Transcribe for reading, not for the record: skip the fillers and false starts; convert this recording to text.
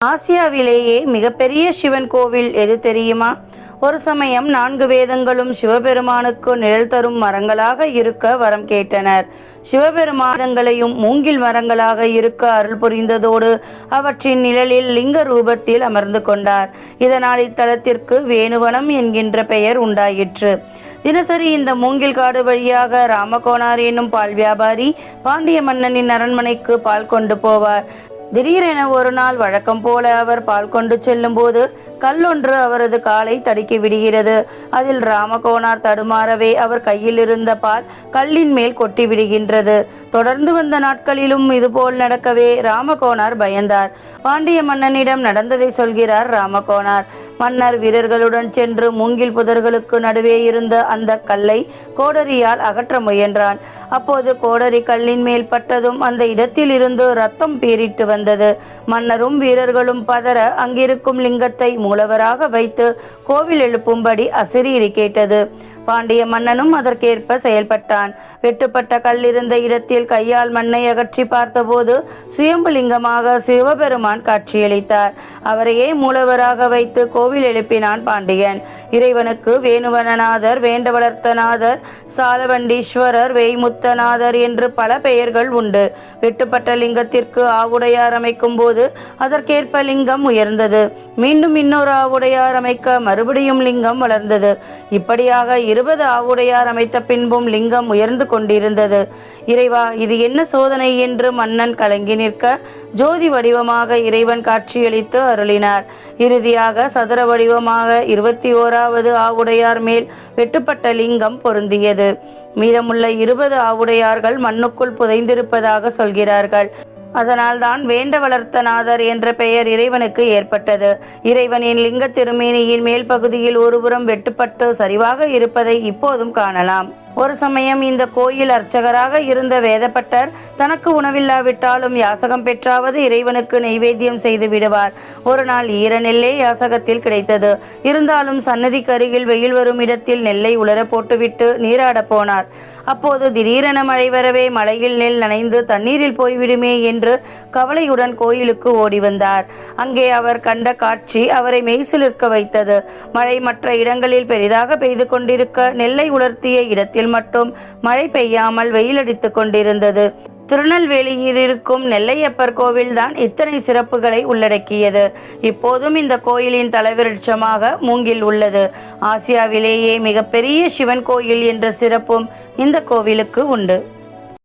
ஆசியாவிலேயே மிகப்பெரிய சிவன் கோவில் எது தெரியுமா? ஒரு சமயம் 4 வேதங்களும் சிவபெருமானுக்கு நிழல் தரும் மரங்களாக இருக்க வரம் கேட்டனர். சிவபெருமானங்களையும் மூங்கில் மரங்களாக இருக்க அருள் புரிந்ததோடு அவற்றின் நிழலில் லிங்க ரூபத்தில் அமர்ந்து கொண்டார். இதனால் இத்தலத்திற்கு வேணுவனம் என்கின்ற பெயர் உண்டாயிற்று. தினசரி இந்த மூங்கில் காடு வழியாக ராமகோனார் என்னும் பால் வியாபாரி பாண்டிய மன்னனின் அரண்மனைக்கு பால் கொண்டு போவார். திடீரென ஒரு நாள் வழக்கம் போல அவர் பால் கொண்டு செல்லும் போது கல்லொன்று அவரது காலை தடுக்கி விடுகிறது. அதில் ராமகோனார் தடுமாறவே அவர் கையில் இருந்த பால் கல்லின் மேல் கொட்டி விடுகின்றது. தொடர்ந்து வந்த நாட்களிலும் இதுபோல் நடக்கவே ராமகோனார் பயந்தார். பாண்டிய மன்னனிடம் நடந்ததை சொல்கிறார் ராமகோனார். மன்னர் வீரர்களுடன் சென்று மூங்கில் புதர்களுக்கு நடுவே இருந்த அந்த கல்லை கோடரியால் அகற்ற முயன்றான். அப்போது கோடரி கல்லின் மேல் பட்டதும் அந்த இடத்தில் இருந்து ரத்தம் பீரிட்டு வந்தது. மன்னரும் வீரர்களும் பதற அங்கிருக்கும் லிங்கத்தை மூலவராக வைத்து கோவில் எழுப்பும்படி அசிரீரி கேட்டது. பாண்டிய மன்னனும் அதற்கேற்ப செயல்பட்டான். வெட்டுப்பட்ட கல்லிருந்த இடத்தில் கையால் மண்ணை அகற்றி பார்த்தபோது சுயம்புலிங்கமாக சிவபெருமான் காட்சியளித்தார். அவரையே மூலவராக வைத்து கோவில் எழுப்பினான் பாண்டியன். இறைவனுக்கு வேணுவனநாதர், வேண்டவளர்த்தநாதர், சாலவண்டீஸ்வரர், வேய்முத்தநாதர் என்று பல பெயர்கள் உண்டு. வெட்டுப்பட்ட லிங்கத்திற்கு ஆவுடையார் அமைக்கும் போது அதற்கேற்ப லிங்கம் உயர்ந்தது. மீண்டும் இன்னொரு ஆவுடையார் அமைக்க மறுபடியும் லிங்கம் வளர்ந்தது. இப்படியாக 20 ஆவுடையார் அமைத்த பின்பும் லிங்கம் உயர்ந்து கொண்டிருந்தது. இறைவா, இது என்ன சோதனை என்று மன்னன் கலங்கி நிற்க ஜோதி வடிவமாக இறைவன் காட்சியளித்து அருளினார். இறுதியாக சதுர வடிவமாக 21வது ஆவுடையார் மேல் வெட்டுப்பட்ட லிங்கம் பொருந்தியது. மீதமுள்ள 20 ஆவுடையார்கள் மண்ணுக்குள் புதைந்திருப்பதாக சொல்கிறார்கள். அதனால்தான் வேண்ட வளர்த்தநாதர் என்ற பெயர் இறைவனுக்கு ஏற்பட்டது. இறைவனின் லிங்க திருமேனியின் மேல் பகுதியில் ஒருபுறம் வெட்டுப்பட்டு சரிவாக இருப்பதை இப்போதும் காணலாம். ஒரு சமயம் இந்த கோயில் அர்ச்சகராக இருந்த வேதப்பட்டர் தனக்கு உணவில்லாவிட்டாலும் யாசகம் பெற்றாவது இறைவனுக்கு நெய்வேத்தியம் செய்து விடுவார். ஒரு நாள் ஈர நெல்லே யாசகத்தில் கிடைத்தது. இருந்தாலும் சன்னதிக்கு அருகில் வெயில் வரும் இடத்தில் நெல்லை உலர போட்டுவிட்டு நீராட போனார். அப்போது திடீரென மழை வரவே மழையில் நெல் நனைந்து தண்ணீரில் போய்விடுமே என்று கவலையுடன் கோயிலுக்கு ஓடி வந்தார். அங்கே அவர் கண்ட காட்சி அவரை மெய்சிலிர்க்க வைத்தது. மழை மற்ற இடங்களில் பெரிதாக பெய்து கொண்டிருக்க நெல்லை உலர்த்திய இடத்தில் மட்டும் மழை பெய்யாமல் வெயிலடித்து கொண்டிருந்தது. திருநெல்வேலியில் இருக்கும் நெல்லையப்பர் கோவில்தான் இத்தனை சிறப்புகளை உள்ளடக்கியது. இப்போதும் இந்த கோயிலின் தலைவிருட்சமாக மூங்கில் உள்ளது. ஆசியாவிலேயே மிகப்பெரிய சிவன் கோயில் என்ற சிறப்பும் இந்த கோவிலுக்கு உண்டு.